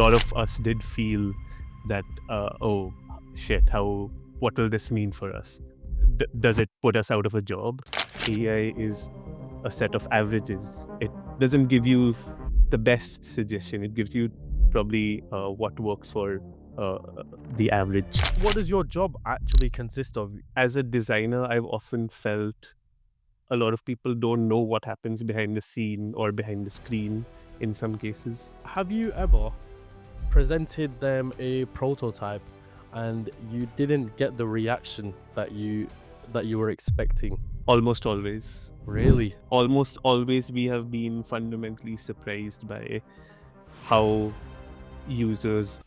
lot of us did feel that, oh shit, what will this mean for us? Does it put us out of a job? AI is a set of averages. It doesn't give you the best suggestion. It gives you probably what works for uh, the average. What does your job actually consist of? As a designer, I've often felt a lot of people don't know what happens behind the scene or behind the screen in some cases. Have you ever presented them a prototype and you didn't get the reaction that you were expecting? Almost always. Really? Almost always we have been fundamentally surprised by how users,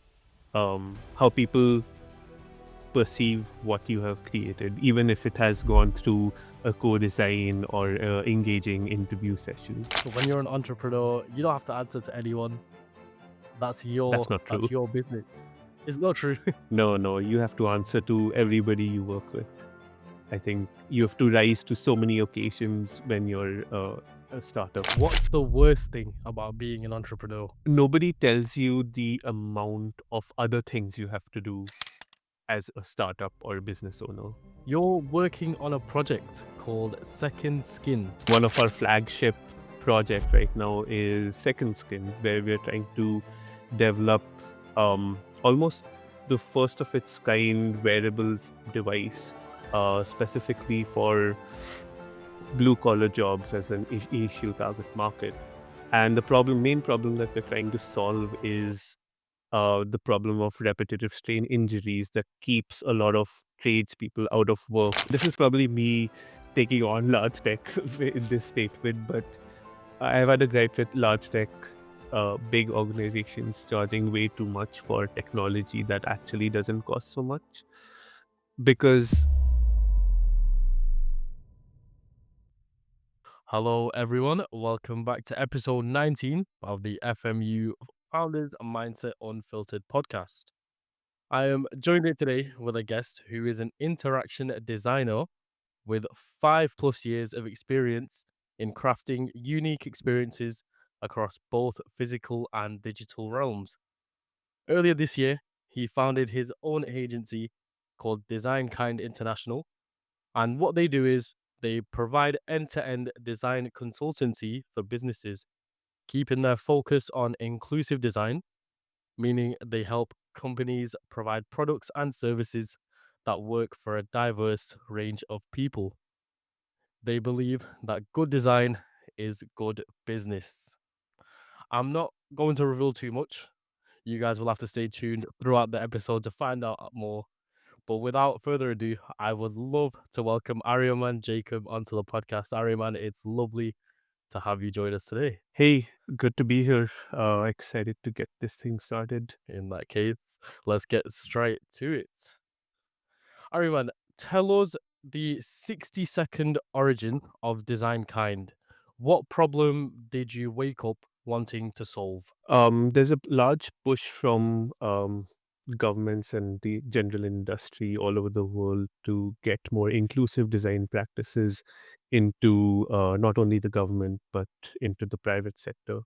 how people perceive what you have created, even if it has gone through a co-design or engaging interview sessions. So when you're an entrepreneur, you don't have to answer to anyone. That's not true. your business. It's not true. No, you have to answer to everybody you work with. I think you have to rise to so many occasions when you're a startup. What's the worst thing about being an entrepreneur? Nobody tells you the amount of other things you have to do as a startup or business owner. You're working on a project called Second Skin. One of our flagship project right now is Second Skin, where we're trying to develop almost the first of its kind wearable device, specifically for blue collar jobs as an initial target market. And the main problem that we're trying to solve is the problem of repetitive strain injuries that keeps a lot of tradespeople out of work. This is probably me taking on large tech in this statement, but I've had a gripe with large tech, big organizations charging way too much for technology that actually doesn't cost so much. Because Hello, everyone. Welcome back to episode 19 of the FMU Founders Mindset Unfiltered podcast. I am joined here today with a guest who is an interaction designer with 5+ years of experience in crafting unique experiences across both physical and digital realms. Earlier this year, he founded his own agency called Designkind International. And what they do is they provide end-to-end design consultancy for businesses, keeping their focus on inclusive design, meaning they help companies provide products and services that work for a diverse range of people. They believe that good design is good business. I'm not going to reveal too much. You guys will have to stay tuned throughout the episode to find out more. But without further ado, I would love to welcome Aryaman Jacob onto the podcast. Aryaman, it's lovely to have you join us today. hey, good to be here. Excited to get this thing started. In that case, let's get straight to it. Aryaman, tell us the 60-second origin of Designkind. What problem did you wake up wanting to solve? There's a large push from governments and the general industry all over the world to get more inclusive design practices into not only the government but into the private sector.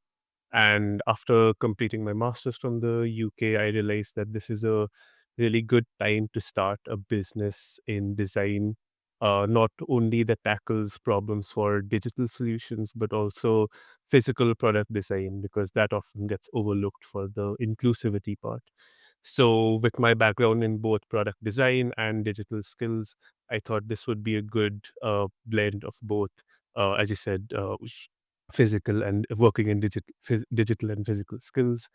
And after completing my master's from the UK, I realized that this is a really good time to start a business in design, not only that tackles problems for digital solutions, but also physical product design, because that often gets overlooked for the inclusivity part. So, with my background in both product design and digital skills, I thought this would be a good blend of both, as you said, physical and working in digital and physical skills.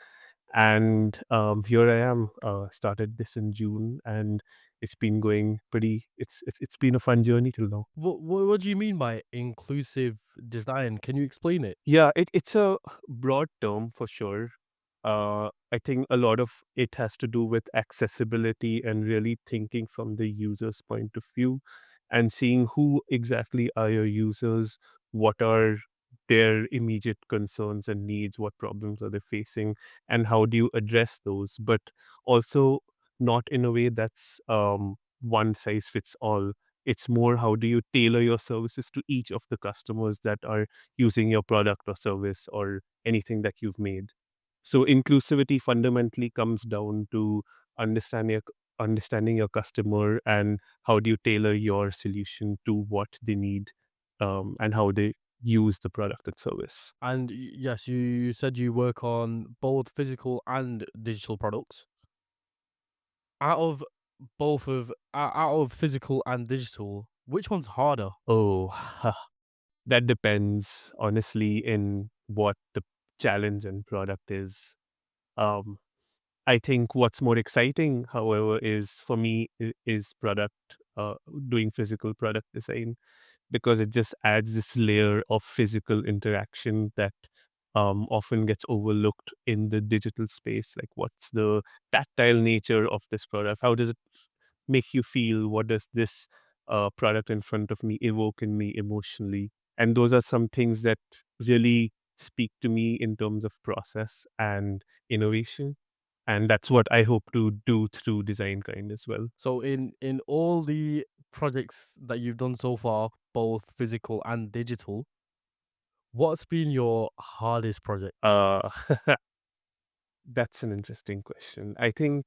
And here I am. Started this in June, and it's been going pretty. It's been a fun journey till now. What do you mean by inclusive design? Can you explain it? Yeah, it's a broad term for sure. I think a lot of it has to do with accessibility and really thinking from the user's point of view and seeing who exactly are your users, what are their immediate concerns and needs, what problems are they facing, and how do you address those, but also not in a way that's one size fits all. It's more how do you tailor your services to each of the customers that are using your product or service or anything that you've made. So inclusivity fundamentally comes down to understanding your, understanding your customer, and how do you tailor your solution to what they need, and how they use the product and service. And yes, you said you work on both physical and digital products. Out of out of physical and digital, which one's harder? Oh, that depends honestly in what the challenge and product is. Um, I think what's more exciting, however, is for me is product, doing physical product design, because it just adds this layer of physical interaction that often gets overlooked in the digital space. Like, what's the tactile nature of this product? How does it make you feel? What does this product in front of me evoke in me emotionally? And those are some things that really speak to me in terms of process and innovation. And that's what I hope to do through Designkind as well. So in all the projects that you've done so far, both physical and digital, what's been your hardest project? Uh, that's an interesting question. I think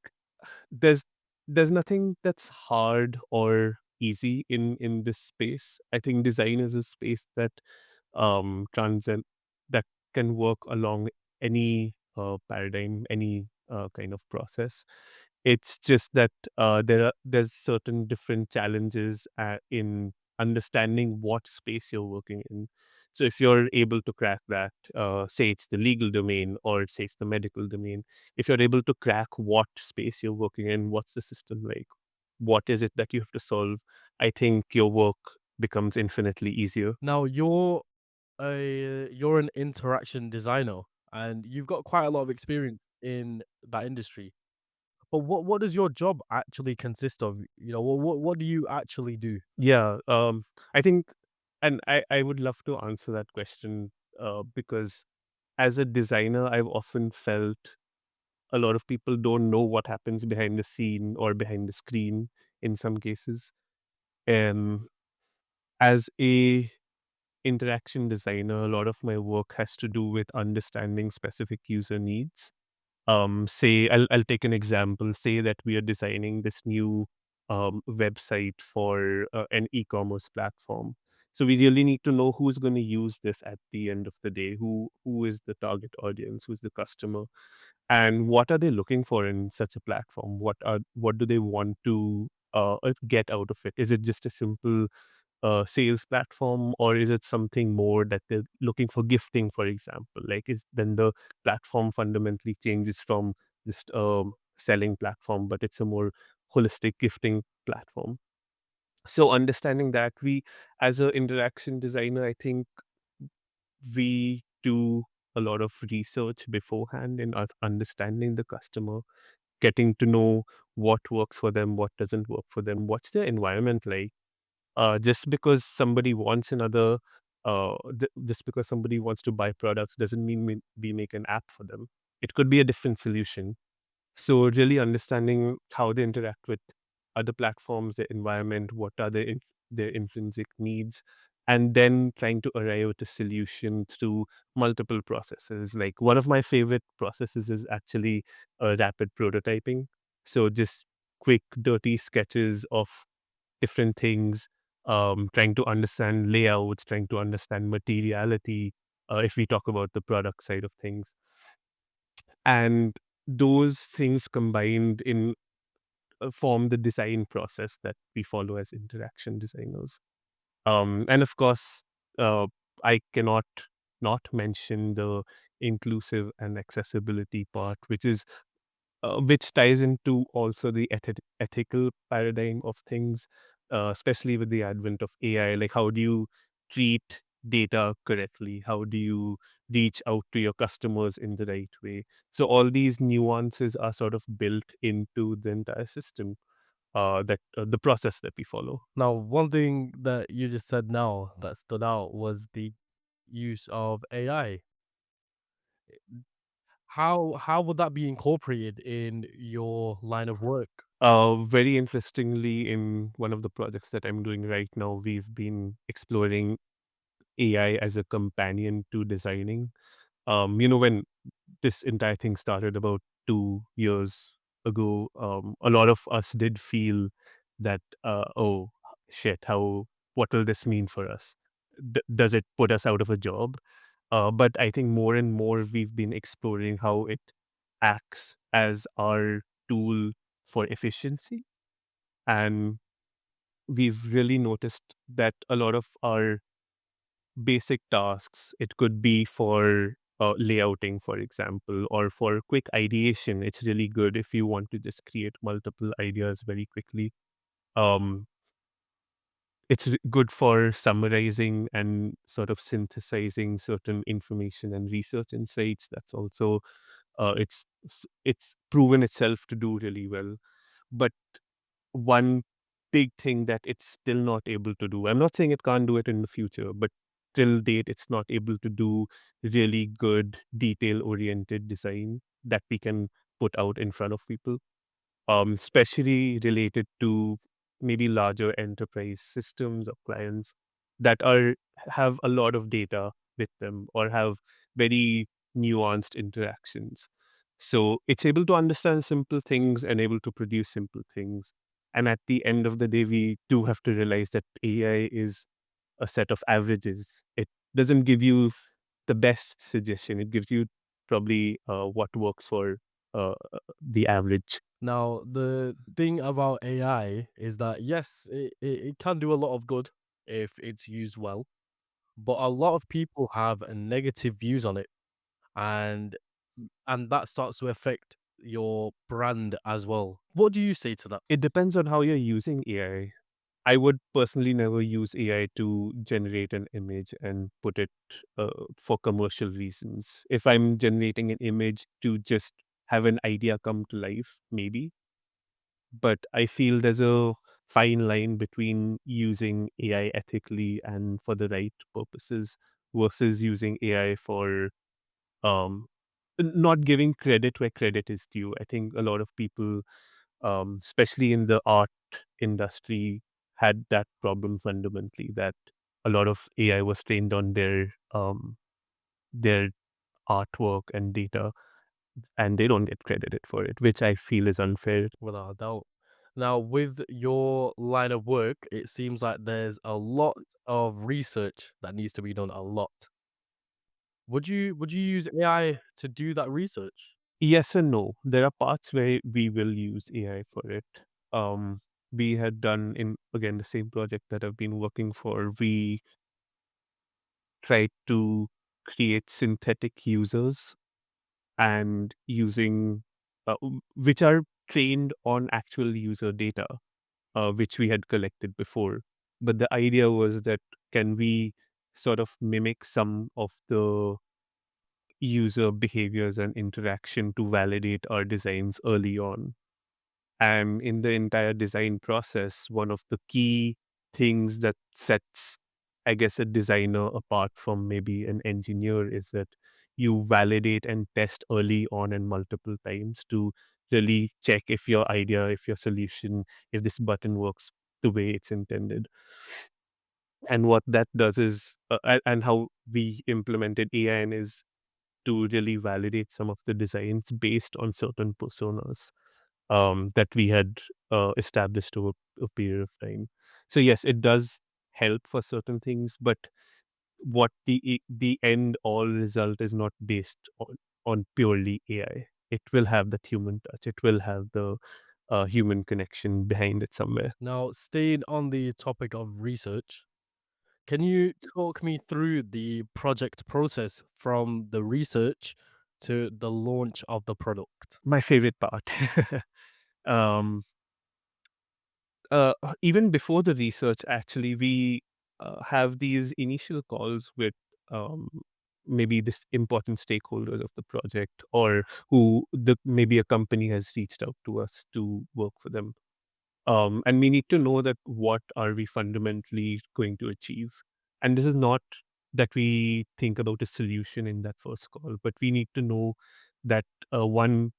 there's there's nothing that's hard or easy in this space. I think design is a space that transcend that can work along any paradigm, any kind of process. It's just that there's certain different challenges in understanding what space you're working in. So if you're able to crack that, say it's the legal domain or say it's the medical domain, if you're able to crack what space you're working in, what's the system like, what is it that you have to solve, I think your work becomes infinitely easier. Now you're an interaction designer and you've got quite a lot of experience in that industry. But what does your job actually consist of? You know, what do you actually do? Yeah, I think, and I would love to answer that question, because as a designer, I've often felt a lot of people don't know what happens behind the scene or behind the screen in some cases. And as a interaction designer, a lot of my work has to do with understanding specific user needs. Say I'll take an example. Say that we are designing this new website for an e-commerce platform. So we really need to know who's going to use this at the end of the day. Who is the target audience? Who's the customer? And what are they looking for in such a platform? What do they want to get out of it? Is it just a simple sales platform, or is it something more that they're looking for gifting, for example? Like, is then the platform fundamentally changes from just selling platform, but it's a more holistic gifting platform. So understanding that, we as a interaction designer, I think we do a lot of research beforehand in us understanding the customer, getting to know what works for them, what doesn't work for them, what's their environment like. Just because somebody wants another, just because somebody wants to buy products doesn't mean we make an app for them. It could be a different solution. So really understanding how they interact with other platforms, their environment, what are their intrinsic needs, and then trying to arrive at a solution through multiple processes. Like, one of my favorite processes is actually rapid prototyping. So just quick, dirty sketches of different things, trying to understand layouts, trying to understand materiality, if we talk about the product side of things. And those things combined in form the design process that we follow as interaction designers. And of course, uh, I cannot not mention the inclusive and accessibility part, which ties into also the ethical paradigm of things, especially with the advent of AI. Like, how do you treat data correctly? How do you reach out to your customers in the right way? So all these nuances are sort of built into the entire system, that the process that we follow. Now, one thing that you just said now that stood out was the use of AI. How would that be incorporated in your line of work? Very interestingly, in one of the projects that I'm doing right now, we've been exploring AI as a companion to designing. When this entire thing started about 2 years ago, a lot of us did feel that, oh shit, how what will this mean for us? Does it put us out of a job? But I think more and more we've been exploring how it acts as our tool for efficiency. And we've really noticed that a lot of our basic tasks, it could be for layouting, for example, or for quick ideation. It's really good if you want to just create multiple ideas very quickly. Um, it's good for summarizing and sort of synthesizing certain information and research insights. That's also it's proven itself to do really well. But one big thing that it's still not able to do, I'm not saying it can't do it in the future, but till date it's not able to do really good detail oriented design that we can put out in front of people, especially related to maybe larger enterprise systems or clients that are have a lot of data with them or have very nuanced interactions. So it's able to understand simple things and able to produce simple things. And at the end of the day, we do have to realize that AI is a set of averages. It doesn't give you the best suggestion. It gives you probably what works for the average. Now, the thing about AI is that yes, it can do a lot of good if it's used well, but a lot of people have a negative views on it, and that starts to affect your brand as well. What do you say to that? It depends on how you're using AI. I would personally never use AI to generate an image and put it for commercial reasons. If I'm generating an image to just have an idea come to life, maybe. But I feel there's a fine line between using AI ethically and for the right purposes versus using AI for um, not giving credit where credit is due. I think a lot of people, especially in the art industry, had that problem fundamentally that a lot of AI was trained on their artwork and data, and they don't get credited for it, which I feel is unfair. Without a doubt. Now, with your line of work, it seems like there's a lot of research that needs to be done. A lot. Would you use AI to do that research? Yes and no. There are parts where we will use AI for it. Um, we had done in again the same project that I've been working for. We tried to create synthetic users and using which are trained on actual user data, which we had collected before. But the idea was that can we sort of mimic some of the user behaviors and interaction to validate our designs early on? And in the entire design process, one of the key things that sets, I guess, a designer apart from maybe an engineer is that you validate and test early on and multiple times to really check if your idea, if your solution, if this button works the way it's intended. And what that does is, and how we implemented AI is to really validate some of the designs based on certain personas that we had established over a period of time. So yes, it does help for certain things, but what the end all result is not based on purely AI. It will have that human touch. It will have the human connection behind it somewhere. Now, staying on the topic of research, can you talk me through the project process from the research to the launch of the product? My favorite part. um, Even before the research, actually, we have these initial calls with um, maybe this important stakeholders of the project, or who the maybe a company has reached out to us to work for them. And we need to know that what are we fundamentally going to achieve. And this is not that we think about a solution in that first call, but we need to know that one,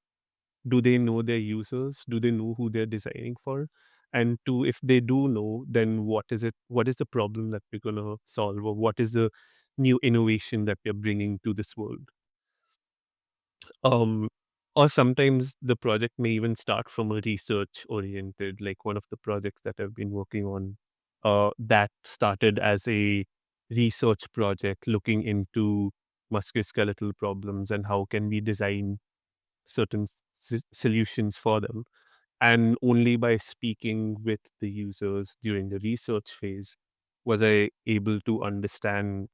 do they know their users? Do they know who they're designing for? And two, if they do know, then what is it? What is the problem that we're gonna solve, or what is the new innovation that we're bringing to this world? Um, or sometimes the project may even start from a research oriented, like one of the projects that I've been working on, that started as a research project looking into musculoskeletal problems and how can we design certain solutions for them. And only by speaking with the users during the research phase was I able to understand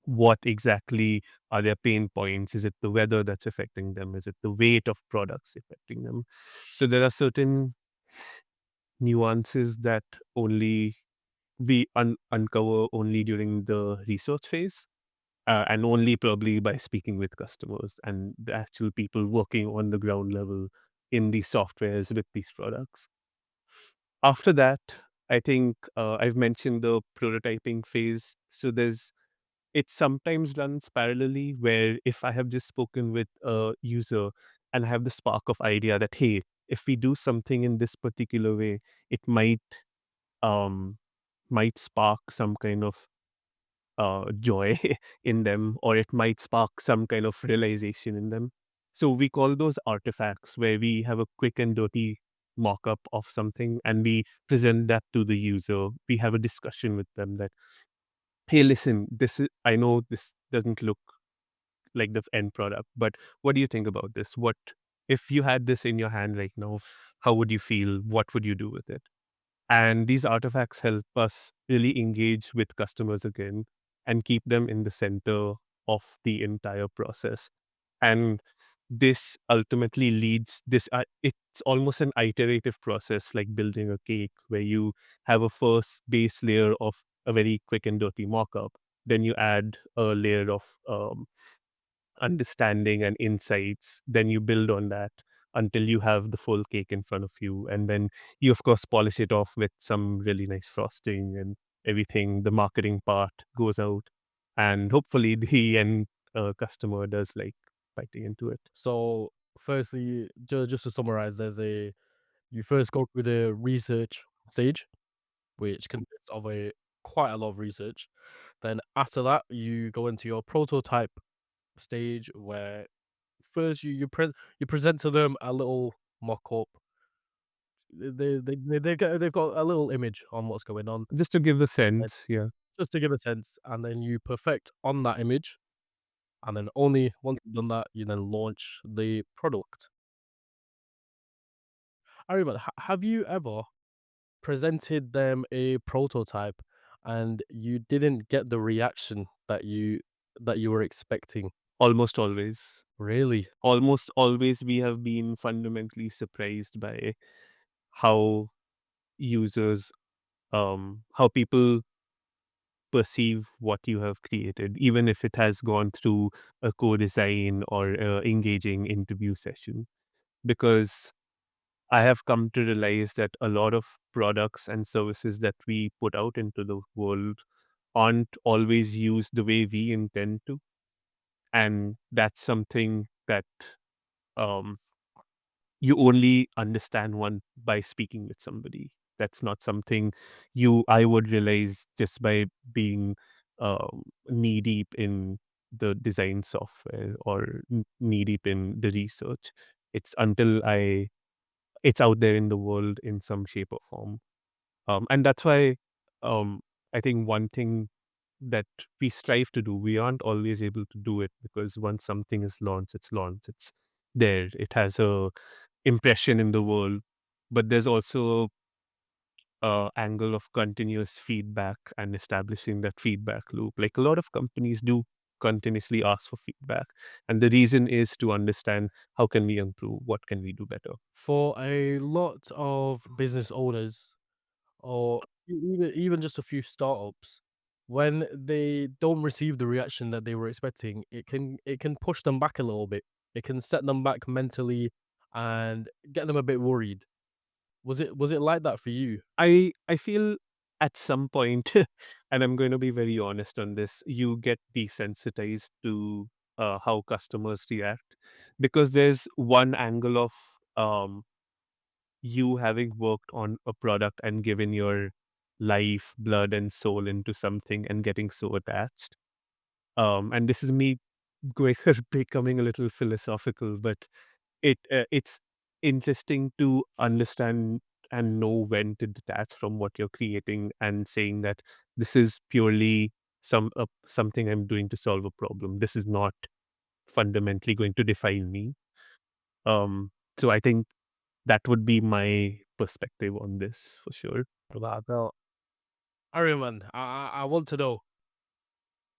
what exactly are their pain points. Is it the weather that's affecting them? Is it the weight of products affecting them? So there are certain nuances that only we uncover only during the research phase, and only probably by speaking with customers and the actual people working on the ground level in these softwares with these products. After that, I think I've mentioned the prototyping phase. So it sometimes runs parallelly where if I have just spoken with a user and I have the spark of idea that, hey, if we do something in this particular way, it um might spark some kind of joy in them, or it might spark some kind of realization in them. So we call those artifacts, where we have a quick and dirty mock-up of something and we present that to the user. We have a discussion with them that, hey, listen, this is, I know this doesn't look like the end product, but what do you think about this? What if you had this in your hand right now? How would you feel? What would you do with it? And these artifacts help us really engage with customers again and keep them in the center of the entire process. And this ultimately leads this, it's almost an iterative process, like building a cake, where you have a first base layer of a very quick and dirty mock-up. Then you add a layer of understanding and insights. Then you build on that until you have the full cake in front of you. And then you, of course, polish it off with some really nice frosting and everything. The marketing part goes out. And hopefully, the end customer does like biting into it. So, firstly, just to summarize, you first go through the research stage, which consists of a quite a lot of research. Then after that, you go into your prototype stage, where first you present to them a little mock-up. They've got a little image on what's going on, Just to give the and sense, yeah. just to give a sense, and then you perfect on that image, and then only once you've done that, you then launch the product. I remember, have you ever presented them a prototype and you didn't get the reaction that you were expecting? Almost always. Really? Almost always, we have been fundamentally surprised by how users, how people perceive what you have created, even if it has gone through a co-design or engaging interview session. Because I have come to realize that a lot of products and services that we put out into the world aren't always used the way we intend to. And that's something that um, you only understand one by speaking with somebody. That's not something I would realize just by being knee deep in the design software or knee deep in the research. It's until it's out there in the world in some shape or form. And that's why um, I think one thing that we strive to do, we aren't always able to do it, because once something is launched, it's launched. It's there. It has a impression in the world. But there's also angle of continuous feedback and establishing that feedback loop. Like a lot of companies do continuously ask for feedback, and the reason is to understand how can we improve, what can we do better. For a lot of business owners, or even just a few startups, when they don't receive the reaction that they were expecting, it can push them back a little bit. It can set them back mentally and get them a bit worried. Was it like that for you? I feel at some point, and I'm going to be very honest on this, you get desensitized to how customers react, because there's one angle of um, you having worked on a product and given your life, blood, and soul into something and getting so attached. And this is me. going becoming a little philosophical, but it's interesting to understand and know when to detach from what you're creating and saying that this is purely something I'm doing to solve a problem. This is not fundamentally going to define me. So I think that would be my perspective on this for sure. Without a doubt. Aryaman, I want to know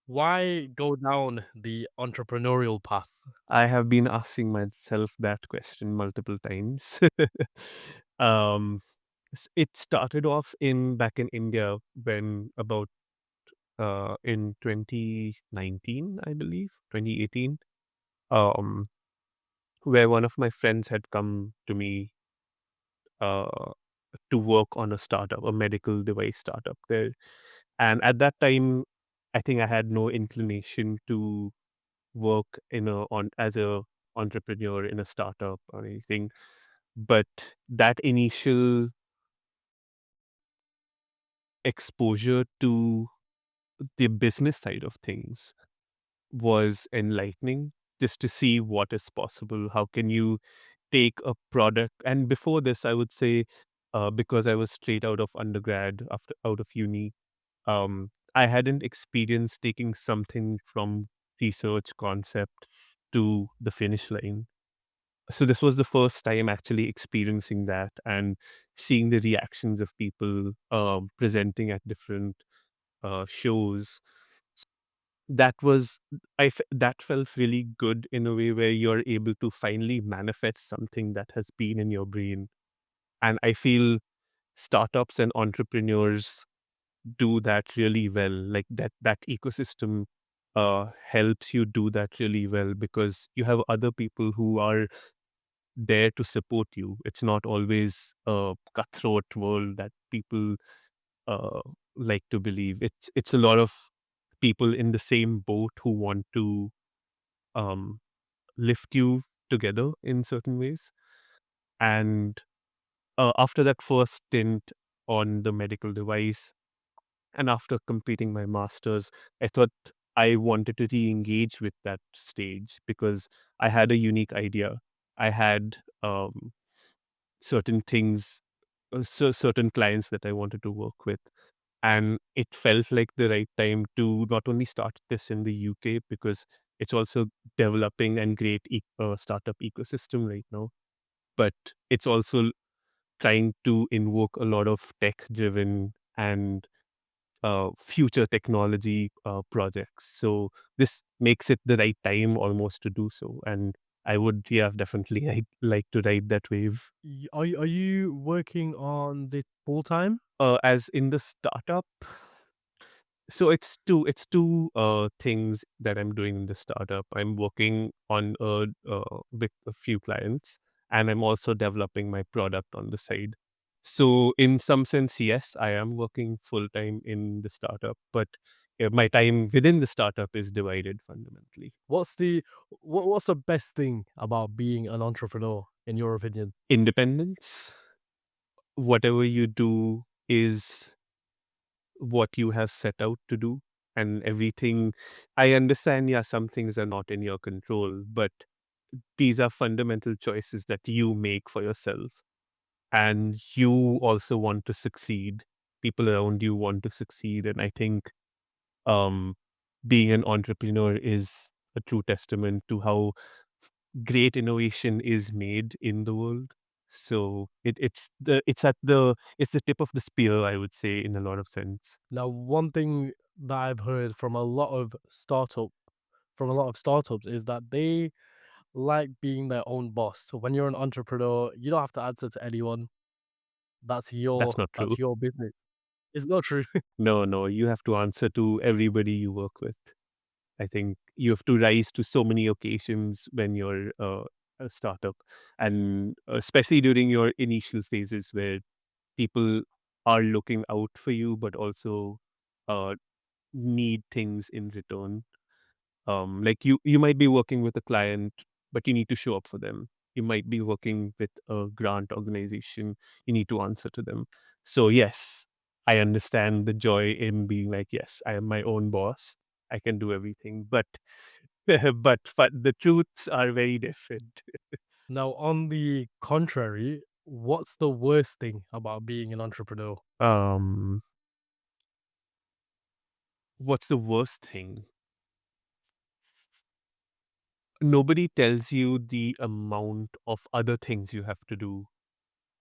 why go down the entrepreneurial path? I have been asking myself that question multiple times. um, it started off in back in India when about in 2019, I believe, 2018, um, where one of my friends had come to me uh, to work on a startup, a medical device startup there. And at that time, I think I had no inclination to work as a entrepreneur in a startup or anything. But that initial exposure to the business side of things was enlightening, just to see what is possible. How can you take a product? And before this, I would say, because I was straight out of undergrad, after out of uni, I hadn't experienced taking something from research concept to the finish line. So this was the first time actually experiencing that and seeing the reactions of people presenting at different shows. That was that felt really good in a way where you're able to finally manifest something that has been in your brain. And I feel startups and entrepreneurs do that really well. Like that ecosystem helps you do that really well because you have other people who are there to support you. It's not always a cutthroat world that people uh, like to believe. It's a lot of people in the same boat who want to um, lift you together in certain ways. And after that first stint on the medical device, and after completing my master's, I thought I wanted to re-engage with that stage because I had a unique idea. I had certain things, certain clients that I wanted to work with. And it felt like the right time to not only start this in the UK because it's also developing and great startup ecosystem right now, but it's also trying to invoke a lot of tech driven and future technology projects. So this makes it the right time almost to do so. And I would, yeah, definitely like to ride that wave. Are you working on this full time? As in the startup, so it's two things that I'm doing in the startup. I'm working on with a few clients, and I'm also developing my product on the side. So in some sense, yes, I am working full time in the startup, but my time within the startup is divided fundamentally. What's the what's the best thing about being an entrepreneur in your opinion? Independence, whatever you do is what you have set out to do, and everything. I understand, yeah, some things are not in your control, but these are fundamental choices that you make for yourself, and you also want to succeed. People around you want to succeed, and I think um, being an entrepreneur is a true testament to how great innovation is made in the world. So it's the tip of the spear, I would say, in a lot of sense. Now, one thing that I've heard from a lot of startups is that they like being their own boss. So when you're an entrepreneur, you don't have to answer to anyone. That's not true. That's your business. It's not true. No, no, you have to answer to everybody you work with. I think you have to rise to so many occasions when you're a startup, and especially during your initial phases where people are looking out for you, but also uh, need things in return. Like you might be working with a client, but you need to show up for them. You might be working with a grant organization, you need to answer to them. So yes, I understand the joy in being like, yes, I am my own boss, I can do everything. But but the truths are very different. Now, on the contrary, what's the worst thing about being an entrepreneur? Um, what's the worst thing? Nobody tells you the amount of other things you have to do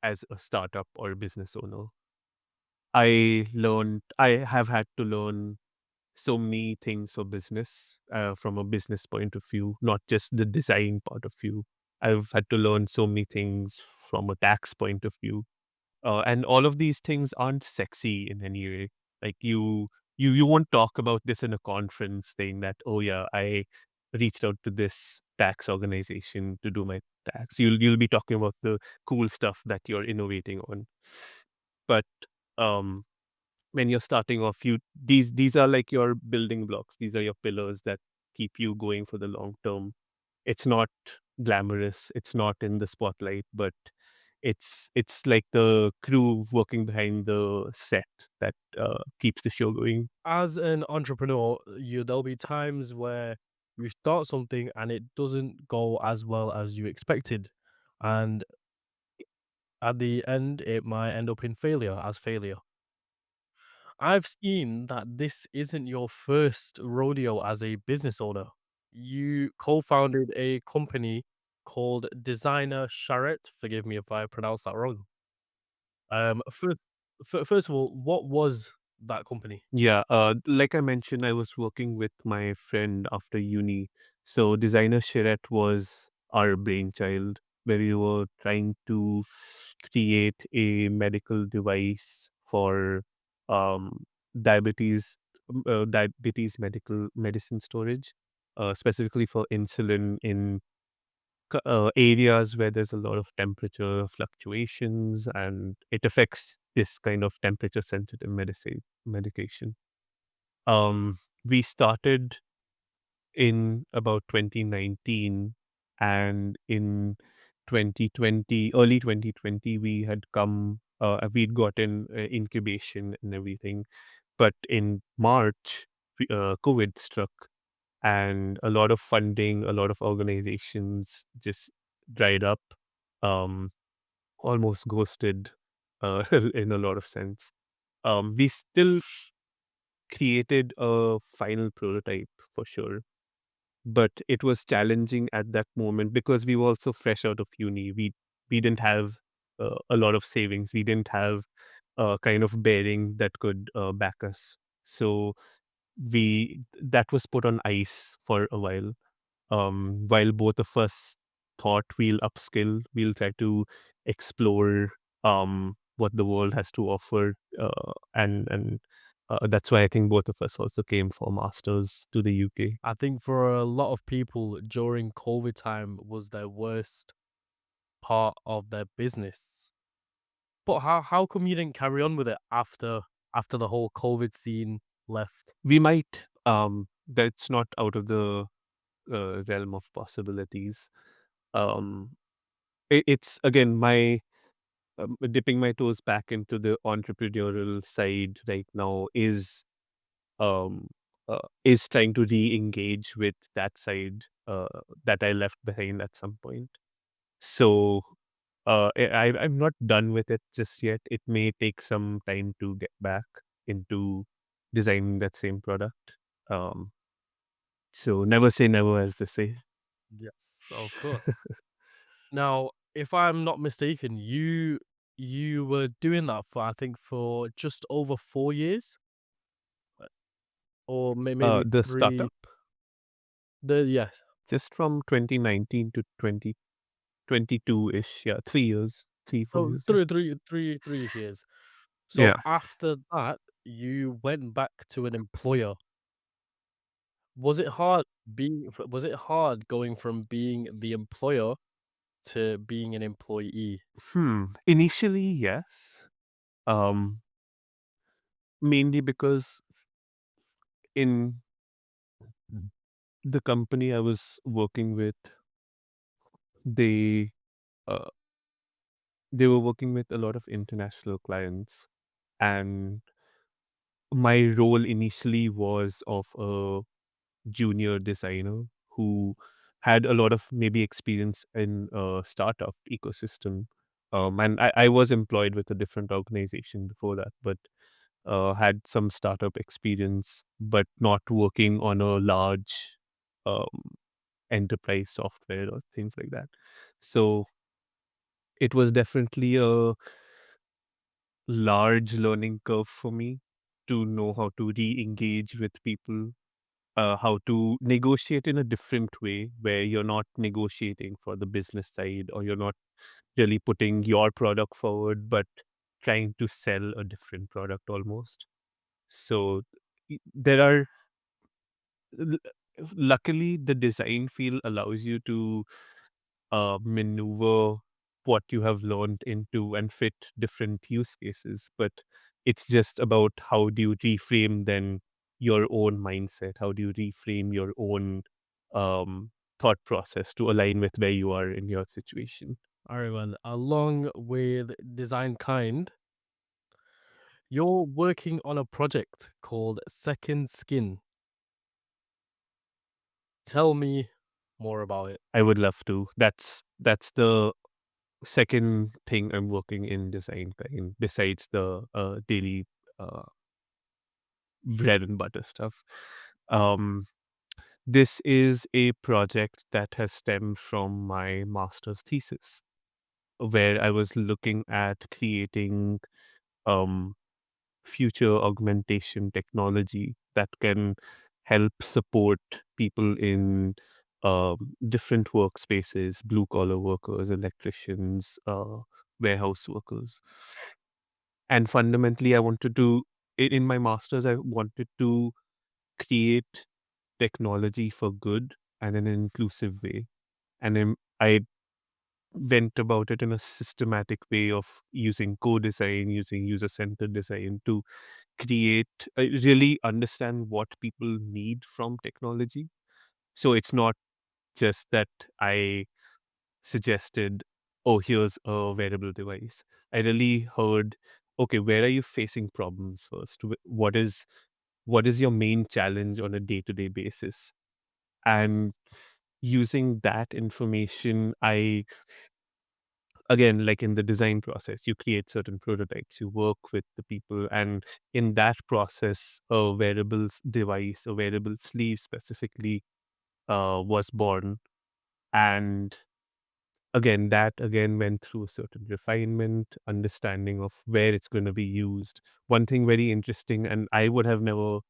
as a startup or a business owner. I have had to learn so many things for business from a business point of view, not just the design part of view. I've had to learn so many things from a tax point of view, and all of these things aren't sexy in any way. Like you won't talk about this in a conference, saying that, oh yeah, I reached out to this tax organization to do my tax. You'll be talking about the cool stuff that you're innovating on, but um when you're starting off, these are like your building blocks. These are your pillars that keep you going for the long term. It's not glamorous, it's not in the spotlight, but it's like the crew working behind the set that keeps the show going. As an entrepreneur, there'll be times where you start something and it doesn't go as well as you expected. And at the end, it might end up in failure. I've seen that this isn't your first rodeo as a business owner. You co-founded a company called Designer Sharet. Forgive me if I pronounce that wrong. First, first of all, what was that company? Yeah, like I mentioned, I was working with my friend after uni. So designer Sharet was our brainchild, where we were trying to create a medical device for um, diabetes, diabetes medical medicine storage, specifically for insulin in areas where there's a lot of temperature fluctuations, and it affects this kind of temperature sensitive medicine medication. um, we started in about 2019, and in 2020, early 2020, we'd gotten incubation and everything. But in March, COVID struck, and a lot of funding, a lot of organizations just dried up, um, almost ghosted, in a lot of sense. We still created a final prototype for sure, but it was challenging at that moment because we were also fresh out of uni. We didn't have a lot of savings. We didn't have a kind of bearing that could back us. So we that was put on ice for a while both of us thought we'll upskill, we'll try to explore what the world has to offer, and that's why I think both of us also came for masters to the UK. I think for a lot of people during COVID time was their worst part of their business. But how come you didn't carry on with it after the whole COVID scene left? We might, that's not out of the realm of possibilities. um it's again my dipping my toes back into the entrepreneurial side right now um is trying to re-engage with that side that I left behind at some point. So I'm not done with it just yet. It may take some time to get back into designing that same product. Um, so never say never, as they say. Yes, of course. Now, if I'm not mistaken, you were doing that for I think for just over 4 years? Or maybe The 3 startup, yeah. just from 2019 to 2022 ish. Yeah, 3 years, three, four Oh, years. Yeah. 3 years. So Yeah. after that, you went back to an employer. Was it hard going from being the employer to being an employee? Initially, yes. Um, Mainly because in the company I was working with, they uh, they were working with a lot of international clients, and my role initially was of a junior designer who had a lot of maybe experience in startup ecosystem. And I was employed with a different organization before that, but had some startup experience, but not working on a large um, enterprise software or things like that. So it was definitely a large learning curve for me to know how to re-engage with people, how to negotiate in a different way where you're not negotiating for the business side or you're not really putting your product forward, but trying to sell a different product almost. So there are, l- luckily, the design field allows you to maneuver what you have learned into and fit different use cases. But it's just about how do you reframe then your own mindset? How do you reframe your own thought process to align with where you are in your situation? Aryaman, along with Designkind, you're working on a project called Second Skin. Tell me more about it. I would love to. That's the second thing I'm working in design kind besides the daily uh, bread and butter stuff. Um, this is a project that has stemmed from my master's thesis, where I was looking at creating um, future augmentation technology that can help support people in different workspaces, blue collar workers, electricians, warehouse workers. And fundamentally, I wanted to, in my master's, I wanted to create technology for good and in an inclusive way. And I went about it in a systematic way of using co-design, using user-centered design to create, really understand what people need from technology. So it's not just that I suggested, oh, here's a wearable device. I really heard, okay, where are you facing problems first? What is your main challenge on a day-to-day basis? And using that information, I, again, like in the design process, you create certain prototypes, you work with the people, and in that process, a wearables device, a wearable sleeve specifically, was born. And again, that again went through a certain refinement, understanding of where it's going to be used. One thing very interesting, and I would have never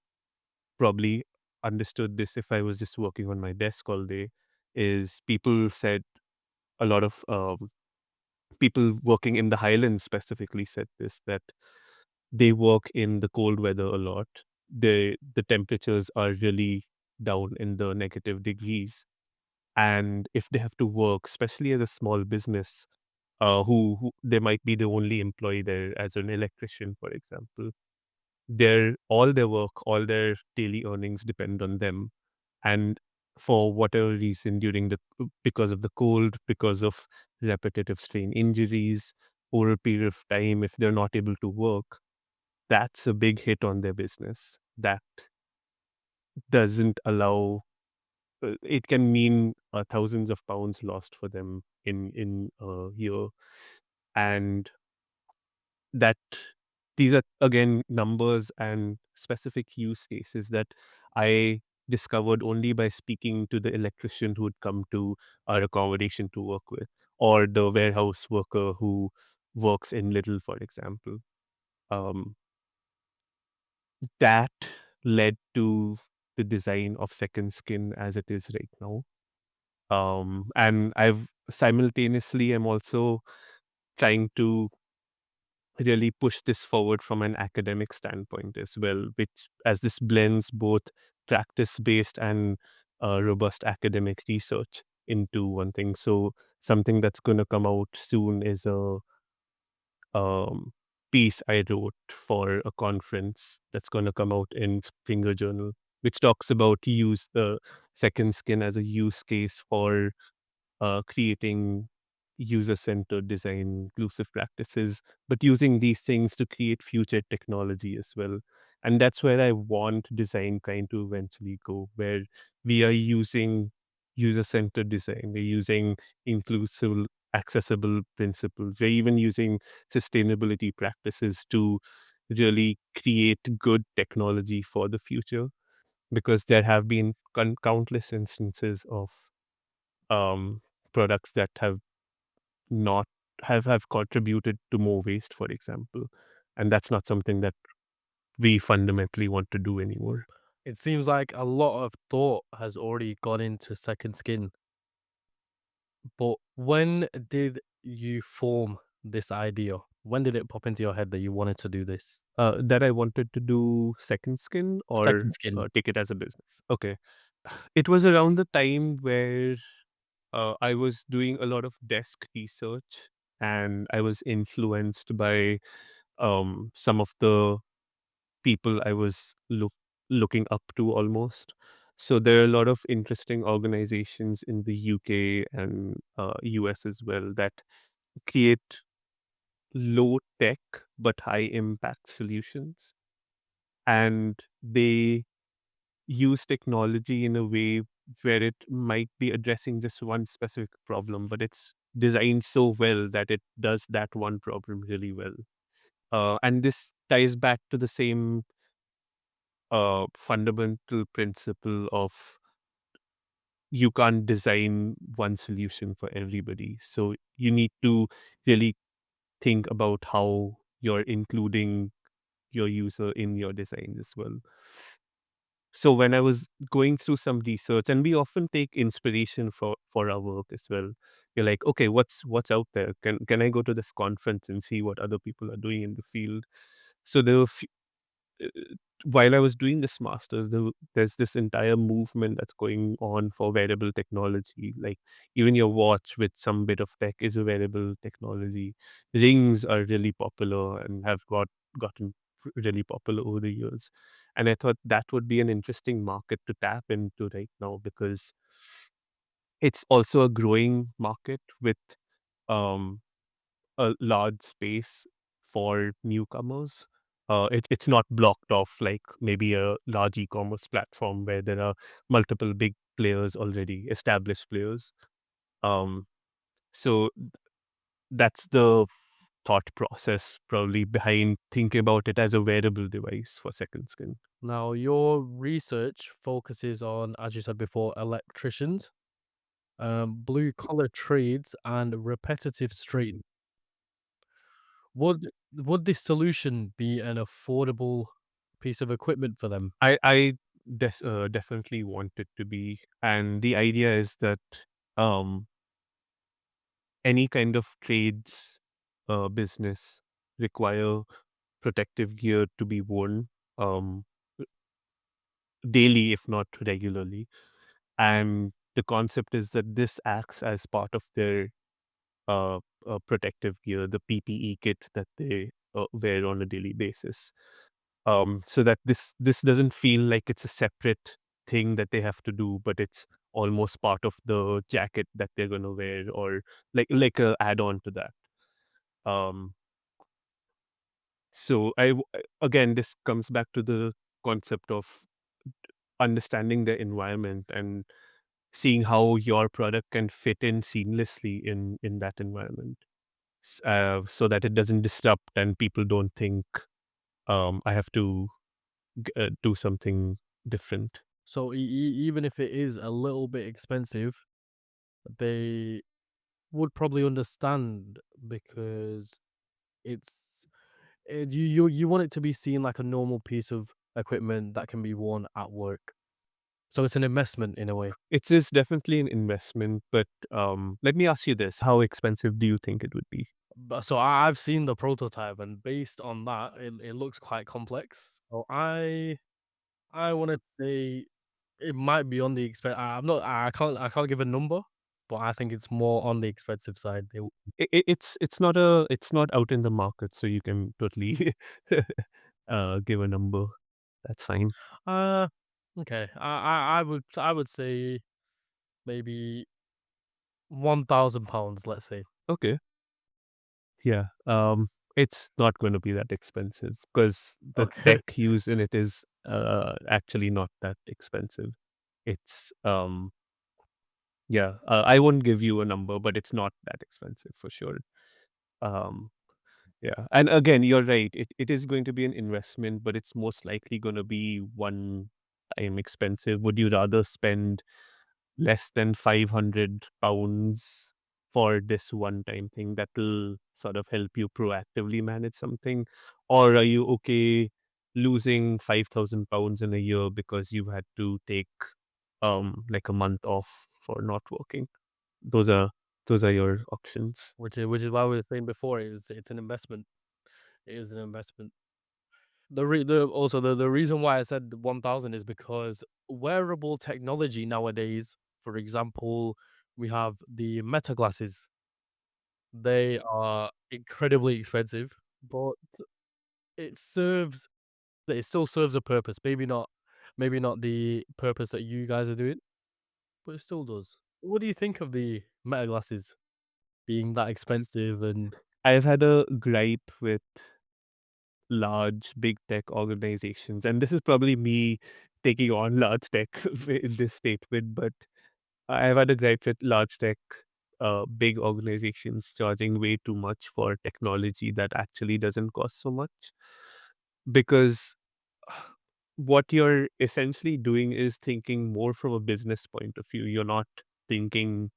probably understood this if I was just working on my desk all day, is people said, a lot of people working in the Highlands specifically said this, that they work in the cold weather a lot. The temperatures are really down in the negative degrees. And if they have to work, especially as a small business, who they might be the only employee there as an electrician, for example, their work, all their daily earnings depend on them. And for whatever reason, because of the cold, because of repetitive strain injuries over a period of time, if they're not able to work, that's a big hit on their business. That doesn't allow. It can mean thousands of pounds lost for them in a year, and that these are again numbers and specific use cases that I discovered only by speaking to the electrician who would come to our accommodation to work with, or the warehouse worker who works in Little, for example. Um, that led to the design of Second Skin as it is right now. And I've simultaneously am also trying to really push this forward from an academic standpoint as well, which as this blends both practice based and robust academic research into one thing. So something that's going to come out soon is a um, piece I wrote for a conference that's going to come out in Springer Journal, which talks about use the second skin as a use case for creating user-centered design, inclusive practices, but using these things to create future technology as well. And that's where I want design kind to eventually go, where we are using. user-centered design. We're using inclusive, accessible principles. We're even using sustainability practices to really create good technology for the future, because there have been countless instances of um, products that have not have contributed to more waste, for example, and that's not something that we fundamentally want to do anymore. It seems like a lot of thought has already gone into Second Skin. But when did you form this idea? When did it pop into your head that you wanted to do this? That I wanted to do second skin or Second Skin. take it as a business. Okay, it was around the time where I was doing a lot of desk research, and I was influenced by some of the people I was looking up to almost. So there are a lot of interesting organizations in the UK and US as well that create low tech but high impact solutions, and they use technology in a way where it might be addressing just one specific problem, but it's designed so well that it does that one problem really well. And this ties back to the same fundamental principle of you can't design one solution for everybody. So you need to really think about how you're including your user in your designs as well. So when I was going through some research, and we often take inspiration for our work as well. You're like, okay, what's out there? Can I go to this conference and see what other people are doing in the field? So there were uh, while I was doing this master's, there's this entire movement that's going on for wearable technology. Like even your watch with some bit of tech is a wearable technology. Rings are really popular and have gotten really popular over the years. And I thought that would be an interesting market to tap into right now, because it's also a growing market with um, a large space for newcomers. It's not blocked off like maybe a large e-commerce platform where there are multiple big players already, established players. Um, so that's the thought process probably behind thinking about it as a wearable device for second skin. Now, your research focuses on, as you said before, electricians, blue collar trades, and repetitive strain. Would this solution be an affordable piece of equipment for them? I definitely want it to be, and the idea is that um, any kind of trades business require protective gear to be worn um, daily, if not regularly. And the concept is that this acts as part of their protective gear, the PPE kit that they wear on a daily basis. So that this doesn't feel like it's a separate thing that they have to do, but it's almost part of the jacket that they're gonna wear, or like a add on to that. Um, so again, this comes back to the concept of understanding the environment and seeing how your product can fit in seamlessly in that environment, so that it doesn't disrupt and people don't think I have to do something different. So even if it is a little bit expensive, they would probably understand because it's you want it to be seen like a normal piece of equipment that can be worn at work. So it's an investment in a way. It is definitely an investment, but let me ask you this: how expensive do you think it would be? But so I've seen the prototype, and based on that, it looks quite complex. So I want to say it might be on the expensive. I can't give a number, but I think it's more on the expensive side. It's not out in the market, so you can totally give a number. That's fine. Uh, okay. I would say maybe £1,000. Let's say. Okay. Yeah. It's not going to be that expensive because the Okay. tech used in it is actually not that expensive. It's Yeah, I won't give you a number, but it's not that expensive for sure. Um, yeah, and again, you're right. It is going to be an investment, but it's most likely going to be one time expensive. Would you rather spend less than £500 for this one time thing that will sort of help you proactively manage something? Or are you okay losing £5,000 in a year because you had to take like a month off for not working? Those are those are your options. Which is why we were saying before, it's an investment. It is an investment. The reason why I said 1,000 is because wearable technology nowadays, for example, we have the Meta glasses. They are incredibly expensive, but it serves it still serves a purpose. Maybe not the purpose that you guys are doing, but it still does. What do you think of the Meta glasses being that expensive and I've had a gripe with large big tech organizations, and this is probably me taking on large tech in this statement, but I've had a gripe with large tech, big organizations charging way too much for technology that actually doesn't cost so much. Because what you're essentially doing is thinking more from a business point of view. You're not thinking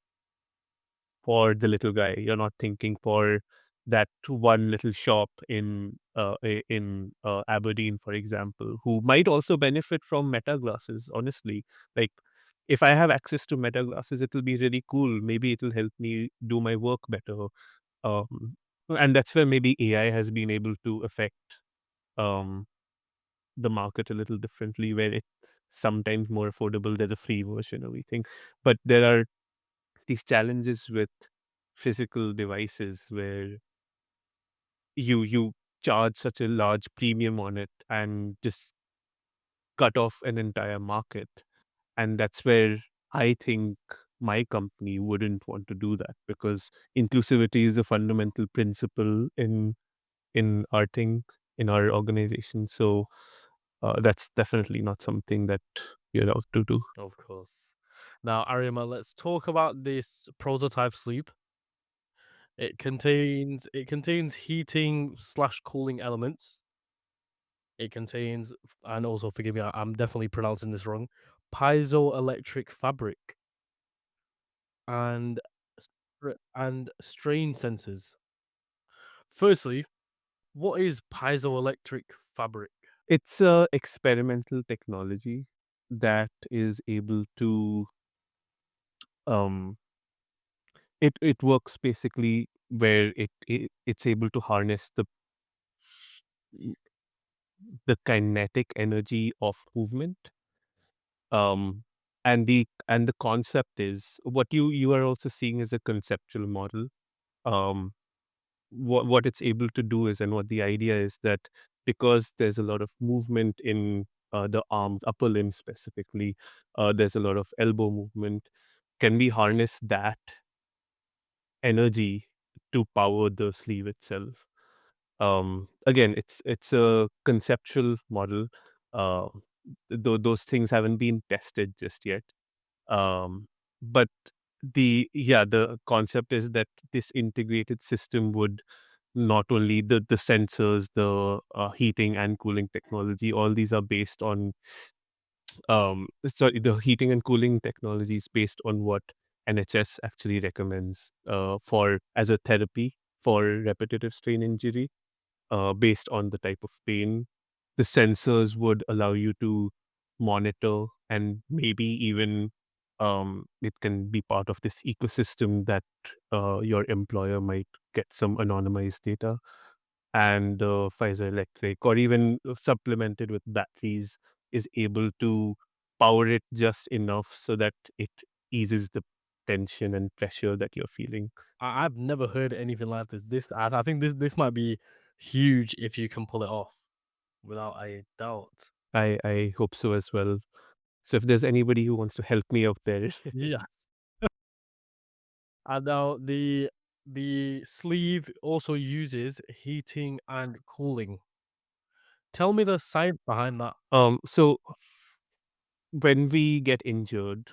for the little guy. You're not thinking for that one little shop in Aberdeen, for example, who might also benefit from Meta glasses. Honestly, like if I have access to Meta glasses, it will be really cool. Maybe it will help me do my work better. Um, and that's where maybe AI has been able to affect um, the market a little differently, where it's sometimes more affordable. There's a free version, everything, but there are these challenges with physical devices where you charge such a large premium on it and just cut off an entire market. And that's where I think my company wouldn't want to do that, because inclusivity is a fundamental principle in our thing, in our organization. So that's definitely not something that you're allowed to do. of course. Now, Arima, let's talk about this prototype sleep. It contains heating slash cooling elements. It contains, and also forgive me, I'm definitely pronouncing this wrong, piezoelectric fabric and strain sensors. Firstly, what is piezoelectric fabric? It's a experimental technology that is able to um it works basically where it's able to harness the kinetic energy of movement. um and the concept is what you are also seeing as a conceptual model. um what it's able to do is, and what the idea is, that because there's a lot of movement in the arms, upper limb specifically, there's a lot of elbow movement. Can we harness that energy to power the sleeve itself? Again, it's a conceptual model. uh, those things haven't been tested just yet. But the concept is that this integrated system would not only the sensors, the heating and cooling technology, all these are based on sorry, the heating and cooling technology is based on what NHS actually recommends for as a therapy for repetitive strain injury, based on the type of pain. The sensors would allow you to monitor, and maybe even it can be part of this ecosystem that your employer might get some anonymized data. And Pfizer Electric, or even supplemented with batteries, is able to power it just enough so that it eases the tension and pressure that you're feeling. I've never heard anything like this. I think this might be huge if you can pull it off, without a doubt. I hope so as well. So if there's anybody who wants to help me out there, Yes. And now the sleeve also uses heating and cooling. Tell me the science behind that. so when we get injured,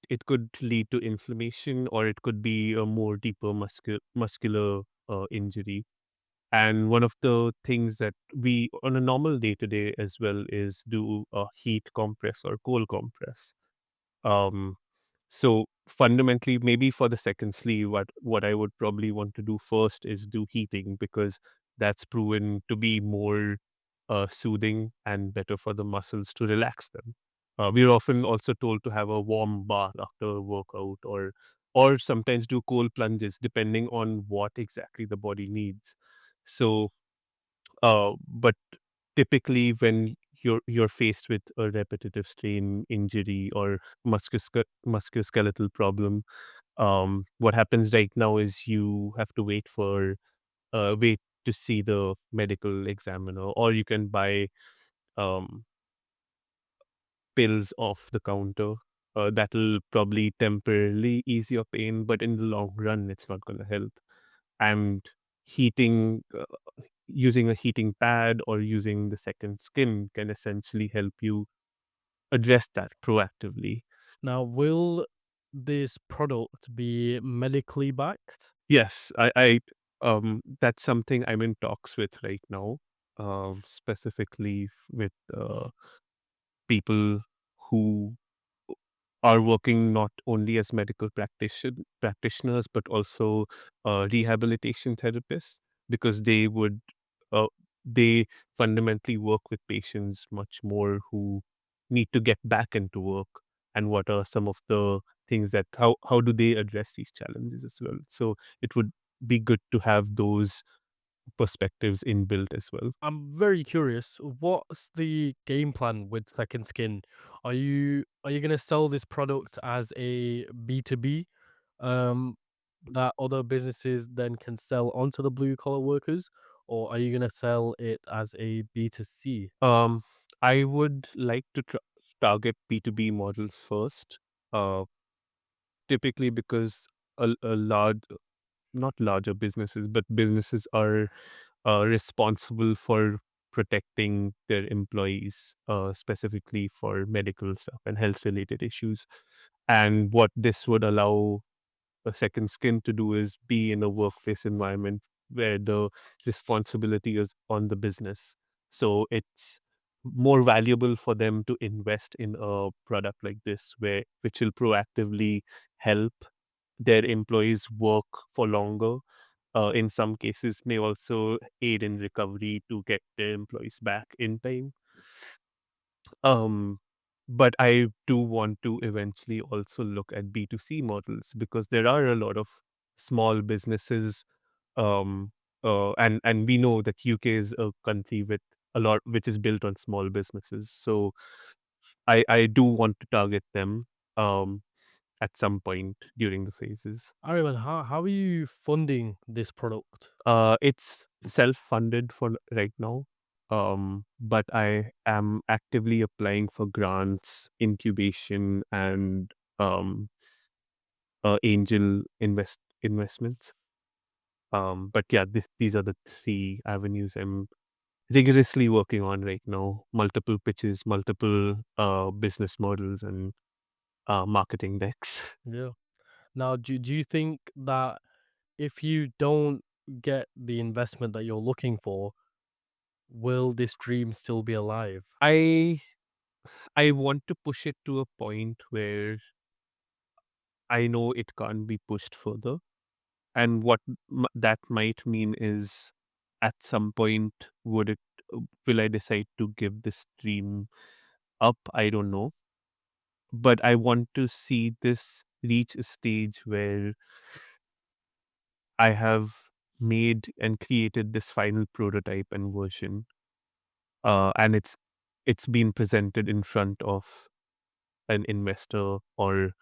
it could lead to inflammation, or it could be a more deeper muscular injury. And one of the things that we on a normal day to day as well is do a heat compress or cold compress. Um, so fundamentally, maybe for the second sleeve, what I would probably want to do first is do heating, because that's proven to be more soothing and better for the muscles to relax them. We're often also told to have a warm bath after a workout, or sometimes do cold plunges, depending on what exactly the body needs. So, but typically when you're faced with a repetitive strain injury or musculoskeletal problem, what happens right now is you have to wait to see the medical examiner, or you can buy um, pills off the counter. That'll probably temporarily ease your pain, but in the long run, it's not going to help. And heating, using a heating pad or using the second skin can essentially help you address that proactively. Now, will this product be medically backed? Yes, that's something I'm in talks with right now, specifically with people who are working not only as medical practitioners, but also rehabilitation therapists, because uh, they fundamentally work with patients much more who need to get back into work, and what are some of the things that how do they address these challenges as well. So it would be good to have those perspectives inbuilt as well. I'm very curious. What's the game plan with Second Skin? Are you gonna sell this product as a B2B, um, that other businesses then can sell onto the blue collar workers, or are you gonna sell it as a B2C? um I would like to target B2B models first, uh typically because a large not larger businesses, but businesses are responsible for protecting their employees, specifically for medical stuff and health related issues. And what this would allow a second skin to do is be in a workplace environment where the responsibility is on the business. So it's more valuable for them to invest in a product like this, which will proactively help their employees work for longer. In some cases, may also aid in recovery to get their employees back in time. Um, but I do want to eventually also look at B2C models, because there are a lot of small businesses, um, and we know that UK is a country with a lot which is built on small businesses. So I do want to target them um, at some point during the phases. Ariman, how are you funding this product? It's self-funded for right now, but I am actively applying for grants, incubation, and um, angel investments. But yeah, these are the three avenues I'm rigorously working on right now: multiple pitches, multiple business models, and marketing decks. Yeah. Now, do you think that if you don't get the investment that you're looking for, will this dream still be alive? I I want to push it to a point where I know it can't be pushed further. And what that might mean is, at some point, will I decide to give this dream up? I don't know. But I want to see this reach a stage where I have made and created this final prototype and version, and it's been presented in front of an investor, or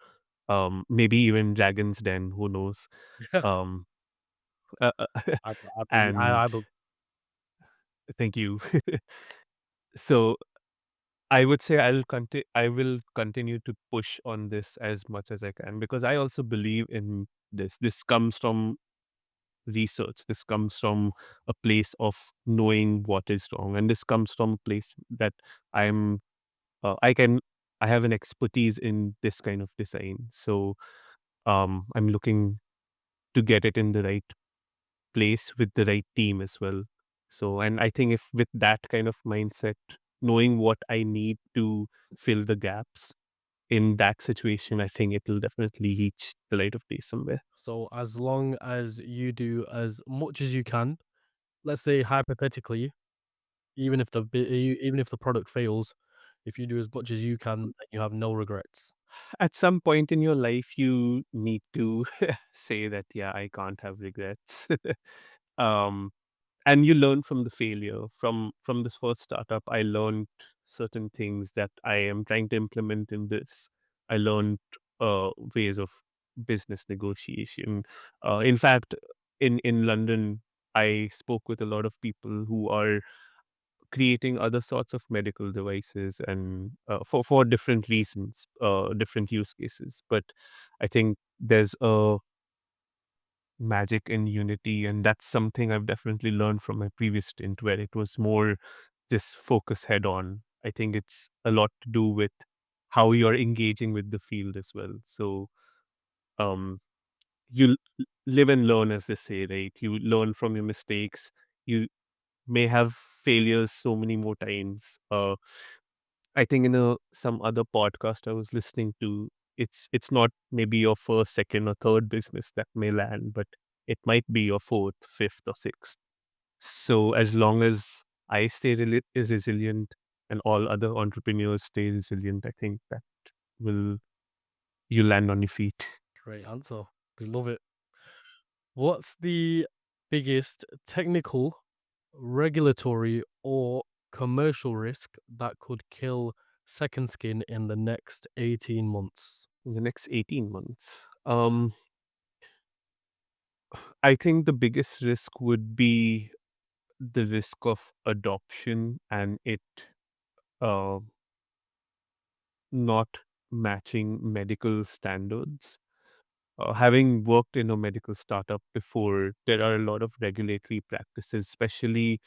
maybe even Dragon's Den, who knows? Um, uh, and I believe. thank you. So I would say I will continue to push on this as much as I can, because I also believe in this. This comes from research. This comes from a place of knowing what is wrong, and this comes from a place that I'm I can I have an expertise in this kind of design. So I'm looking to get it in the right place with the right team as well. So, and I think if with that kind of mindset, knowing what I need to fill the gaps in that situation, I think it will definitely reach the light of day somewhere. So as long as you do as much as you can, let's say hypothetically, even if the product fails, if you do as much as you can, then you have no regrets. At some point in your life, you need to say that, yeah, I can't have regrets. um, and you learn from the failure. From this first startup, I learned certain things that I am trying to implement in this. I learned ways of business negotiation. In fact, in London, I spoke with a lot of people who are creating other sorts of medical devices, and for different reasons, different use cases. But I think there's a magic in unity, and that's something I've definitely learned from my previous stint, where it was more just focus head on. I think it's a lot to do with how you're engaging with the field as well. So um you live and learn, as they say, right? You learn from your mistakes. You may have failures so many more times. I think in a some other podcast I was listening to, it's not maybe your first, second, or third business that may land, but it might be your fourth, fifth, or sixth. So as long as I stay resilient and all other entrepreneurs stay resilient, I think that will you land on your feet. Great answer. We love it. What's the biggest technical, regulatory, or commercial risk that could kill Second Skin in the next 18 months? In the next 18 months. I think the biggest risk would be the risk of adoption and it uh, not matching medical standards. Having worked in a medical startup before, there are a lot of regulatory practices, especially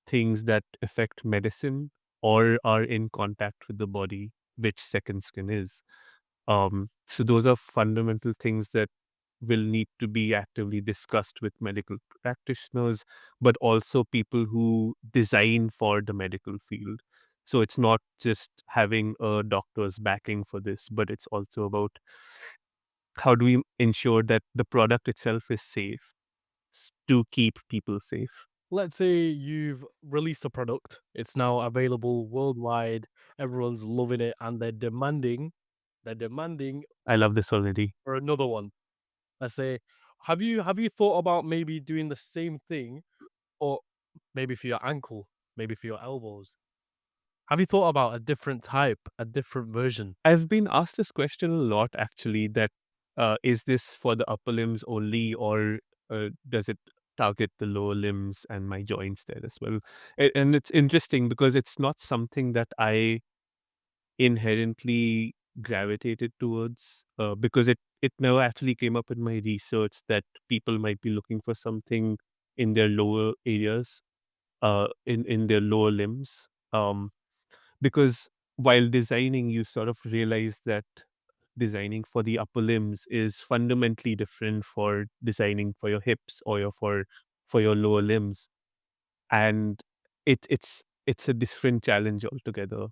things that affect medicine or are in contact with the body, which second skin is. So those are fundamental things that will need to be actively discussed with medical practitioners, but also people who design for the medical field. So it's not just having a doctor's backing for this, but it's also about how do we ensure that the product itself is safe to keep people safe. Let's say you've released a product, it's now available worldwide, everyone's loving it, and they're demanding I love this already. for another one. Let's say, have you thought about maybe doing the same thing, or maybe for your ankle, maybe for your elbows? Have you thought about a different type, a different version? I've been asked this question a lot actually, that is this for the upper limbs only, or does it target the lower limbs and my joints there as well? And it's interesting because it's not something that I inherently gravitated towards, because it never actually came up in my research that people might be looking for something in their lower areas, in their lower limbs. Because while designing, you sort of realize that designing for the upper limbs is fundamentally different for designing for your hips or for your lower limbs, and it's a different challenge altogether.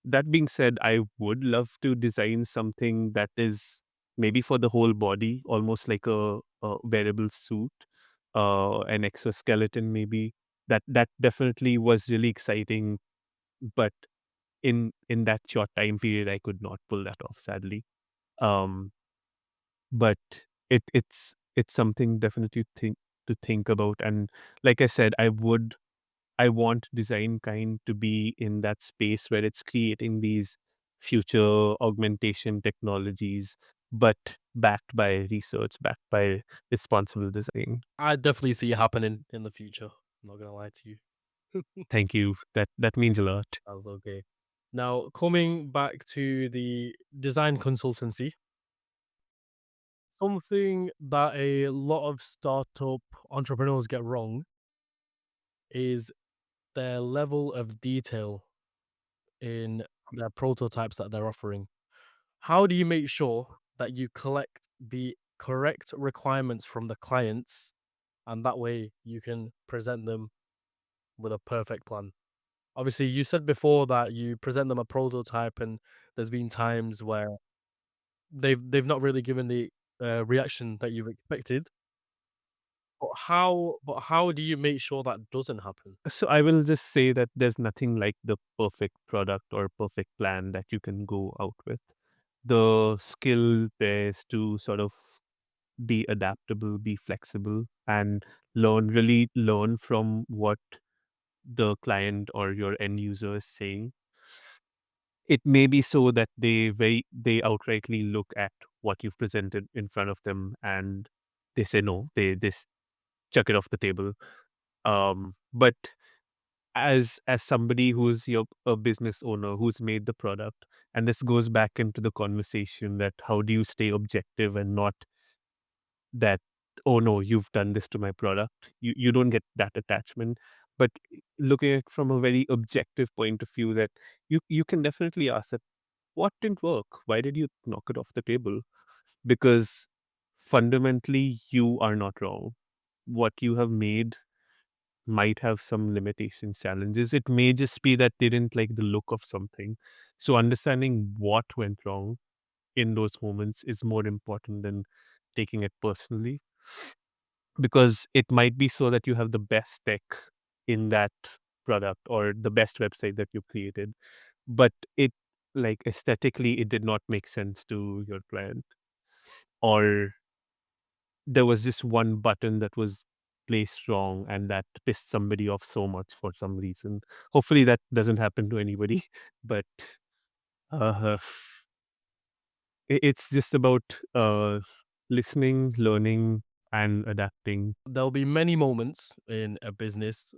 That being said, I would love to design something that is maybe for the whole body, almost like a wearable suit, an exoskeleton maybe. That definitely was really exciting, but in that short time period, I could not pull that off, sadly. Um, but it's something definitely think about. And like I said, I want design kind to be in that space where it's creating these future augmentation technologies, but backed by research, backed by responsible design. I definitely see it happening in the future. I'm not gonna lie to you. Thank you. That means a lot. That's okay. Now, coming back to the design consultancy, something that a lot of startup entrepreneurs get wrong is their level of detail in their prototypes that they're offering. How do you make sure that you collect the correct requirements from the clients and that way you can present them with a perfect plan? Obviously, you said before that you present them a prototype and there's been times where they've not really given the reaction that you've expected. But how do you make sure that doesn't happen? So I will just say that there's nothing like the perfect product or perfect plan that you can go out with. The skill there is to sort of be adaptable, be flexible, and really learn from what the client or your end user is saying. It may be so that they outrightly look at what you've presented in front of them and they say no, they just chuck it off the table. But as somebody who's a business owner who's made the product, and this goes back into the conversation that how do you stay objective and not that, "Oh, no, you've done this to my product." You don't get that attachment, but looking at it from a very objective point of view that you can definitely ask that, "What didn't work? Why did you knock it off the table?" Because fundamentally, you are not wrong. What you have made might have some limitations, challenges. It may just be that they didn't like the look of something. So understanding what went wrong in those moments is more important than taking it personally, because it might be so that you have the best tech in that product or the best website that you've created, but it like aesthetically it did not make sense to your client, or there was just one button that was placed wrong and that pissed somebody off so much for some reason. Hopefully that doesn't happen to anybody, but uh, it's just about listening, learning, and adapting. There'll be many moments in a business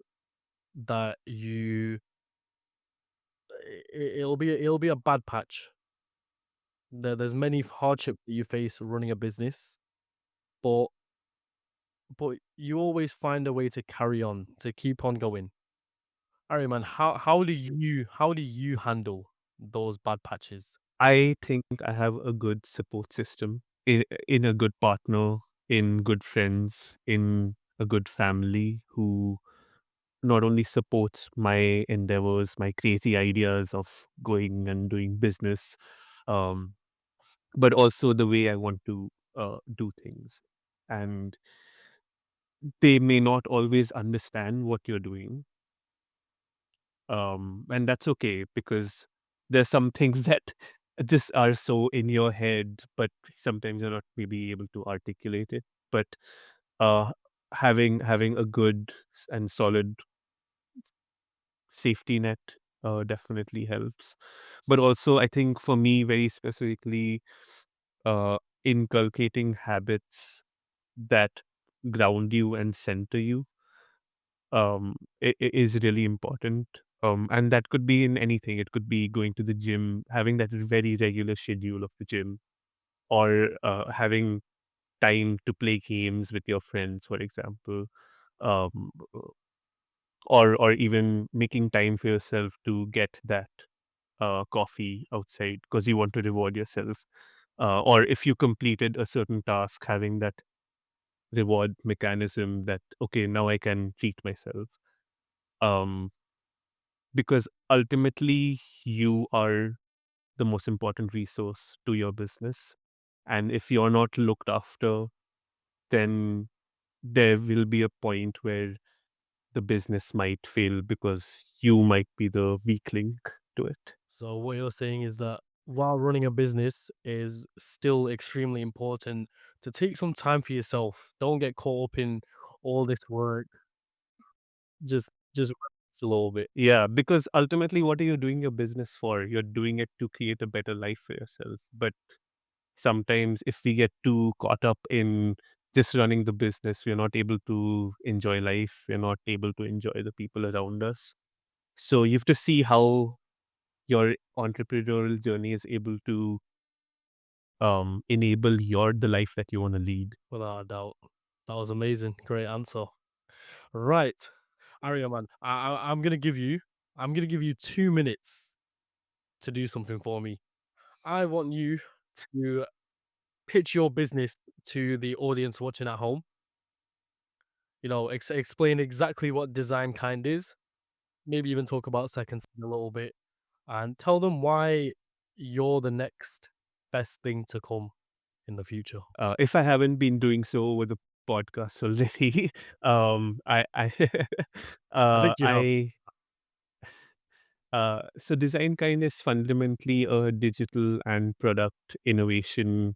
that it'll be a bad patch. There's many hardship that you face running a business, but you always find a way to carry on, to keep on going. Alright, man, how do you handle those bad patches? I think I have a good support system in a good partner, in good friends, in a good family who not only supports my endeavors, my crazy ideas of going and doing business, um, but also the way I want to do things. And they may not always understand what you're doing, and that's okay because there's some things that just are so in your head, but sometimes you're not maybe able to articulate it. But uh, having a good and solid safety net definitely helps. But also, I think for me, very specifically, uh, inculcating habits that ground you and center you is really important. And that could be in anything. It could be going to the gym, having that very regular schedule of the gym, or having time to play games with your friends, for example, um, or even making time for yourself to get that coffee outside because you want to reward yourself. Or if you completed a certain task, having that reward mechanism that, okay, now I can treat myself. Um, because ultimately, you are the most important resource to your business. And if you're not looked after, then there will be a point where the business might fail because you might be the weak link to it. So what you're saying is that while running a business is still extremely important to take some time for yourself. Don't get caught up in all this work. Just relax a little bit. Yeah, because ultimately, what are you doing your business for? You're doing it to create a better life for yourself. But sometimes, if we get too caught up in just running the business, we're not able to enjoy life. We're not able to enjoy the people around us. So you have to see how your entrepreneurial journey is able to enable the life that you want to lead. Without a doubt. That was amazing. Great answer. Right. Aryaman, I'm gonna give you 2 minutes to do something for me. I want you to pitch your business to the audience watching at home. You know, explain exactly what design kind is. Maybe even talk about second skin a little bit, and tell them why you're the next best thing to come in the future. If I haven't been doing so with the podcast already, I I think you have. I so Design Kind is fundamentally a digital and product innovation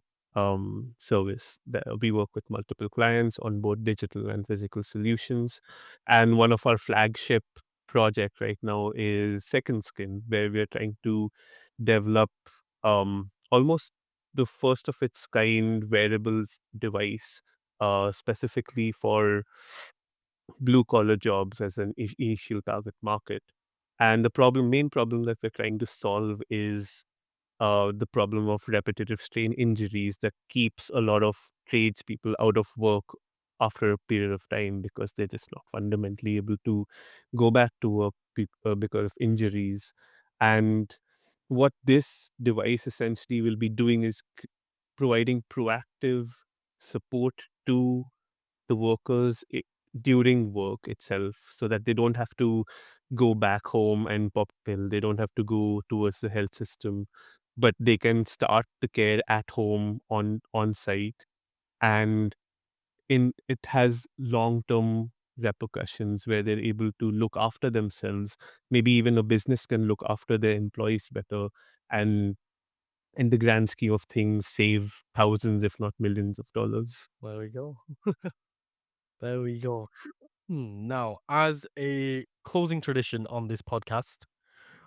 service that we work with multiple clients on both digital and physical solutions. And one of our flagship project right now is Second Skin, where we're trying to develop almost the first of its kind wearables device specifically for blue collar jobs as an initial target market. And the main problem that we're trying to solve is the problem of repetitive strain injuries that keeps a lot of tradespeople out of work after a period of time because they're just not fundamentally able to go back to work because of injuries. And what this device essentially will be doing is providing proactive support to the workers during work itself so that they don't have to go back home and pop a pill. They don't have to go towards the health system, but they can start the care at home on site. And in it has long term repercussions where they're able to look after themselves. Maybe even a business can look after their employees better and in the grand scheme of things save thousands if not millions of dollars. There we go. There we go. Now, as a closing tradition on this podcast,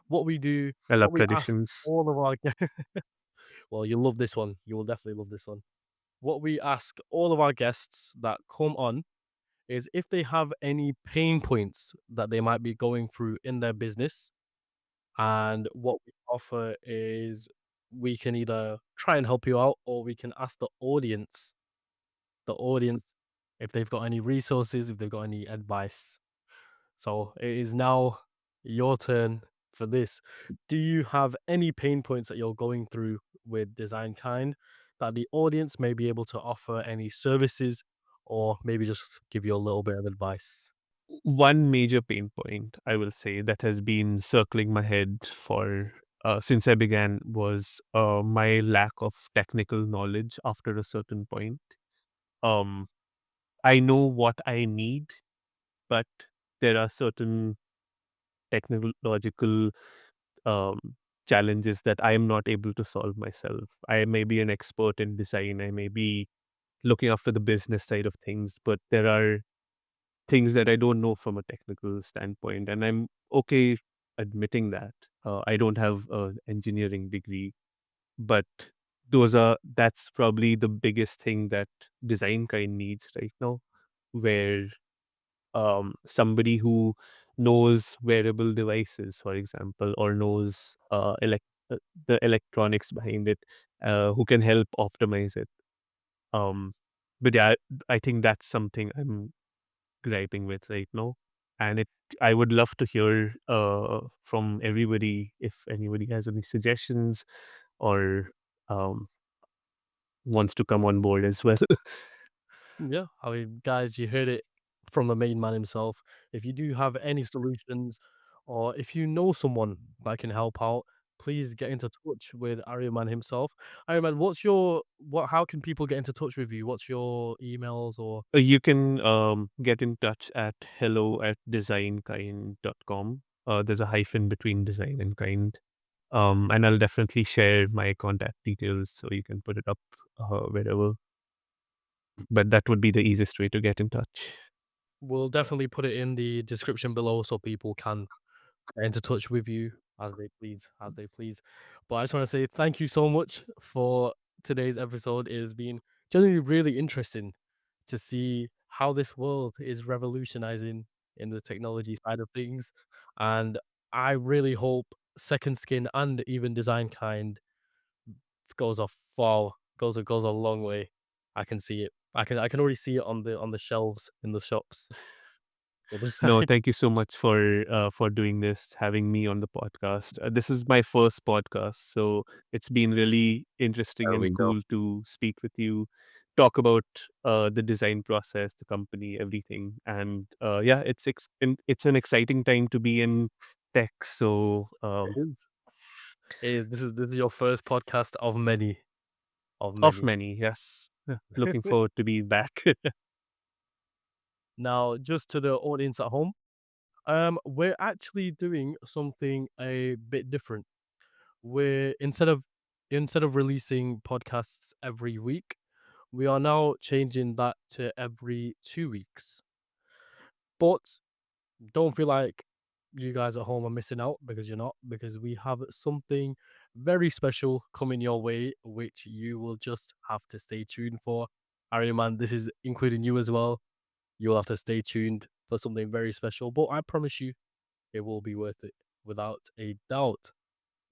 what we do, I love what we ask traditions. all of our well, you'll love this one. You will definitely love this one. What we ask all of our guests that come on is if they have any pain points that they might be going through in their business. And what we offer is we can either try and help you out or we can ask the audience if they've got any resources, if they've got any advice. So it is now your turn for this. Do you have any pain points that you're going through with Design Kind that the audience may be able to offer any services or maybe just give you a little bit of advice? One major pain point I will say that has been circling my head for since I began was my lack of technical knowledge after a certain point. Um, I know what I need, but there are certain technological um, challenges that I am not able to solve myself. I may be an expert in design, I may be looking after the business side of things, but there are things that I don't know from a technical standpoint, and I'm okay admitting that. I don't have an engineering degree, but that's probably the biggest thing that design kind needs right now, where somebody who knows wearable devices, for example, or knows the electronics behind it, who can help optimize it. Um, but yeah, I think that's something I'm griping with right now. And I would love to hear from everybody if anybody has any suggestions or um, wants to come on board as well. Yeah, I mean, guys, you heard it from the main man himself. If you do have any solutions or if you know someone that can help out, please get into touch with Aryaman himself. Aryaman, how can people get into touch with you? What's your emails or You can get in touch at hello@designkind.com. There's a hyphen between design and kind. And I'll definitely share my contact details so you can put it up wherever. But that would be the easiest way to get in touch. we'll definitely put it in the description below so people can get into touch with you as they please. But I just want to say thank you so much for today's episode. It has been generally really interesting to see how this world is revolutionizing in the technology side of things. And I really hope Second Skin and even Design Kind goes off far, goes a long way. I can see it. I can already see it on the shelves in the shops. It is No, like, thank you so much for doing this, having me on the podcast. This is my first podcast, so it's been really interesting there and we go. cool to speak with you, talk about the design process, the company, everything. And yeah, it's an exciting time to be in tech. So It is. It is. This is your first podcast of many, of of many. many, yes. Looking forward to be back. Now, just to the audience at home, we're actually doing something a bit different. We're instead of releasing podcasts every week, we are now changing that to every 2 weeks. But don't feel like you guys at home are missing out, because you're not, because we have something very special coming your way, which you will just have to stay tuned for. Aryaman, this is including you as well. You'll have to stay tuned for something very special, but I promise you it will be worth it without a doubt.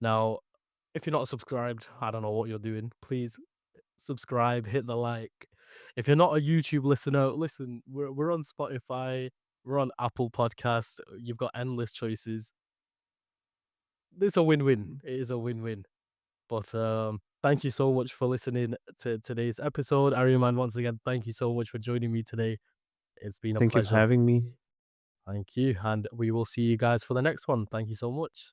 Now, if you're not subscribed, I don't know what you're doing. Please subscribe, hit the like. If you're not a YouTube listener, listen, we're on Spotify, we're on Apple Podcasts. You've got endless choices. It's a win-win. It is a win-win. But thank you so much for listening to today's episode. Ariman, once again, thank you so much for joining me today. It's been a Thank you for pleasure. having me. Thank you. And we will see you guys for the next one. Thank you so much.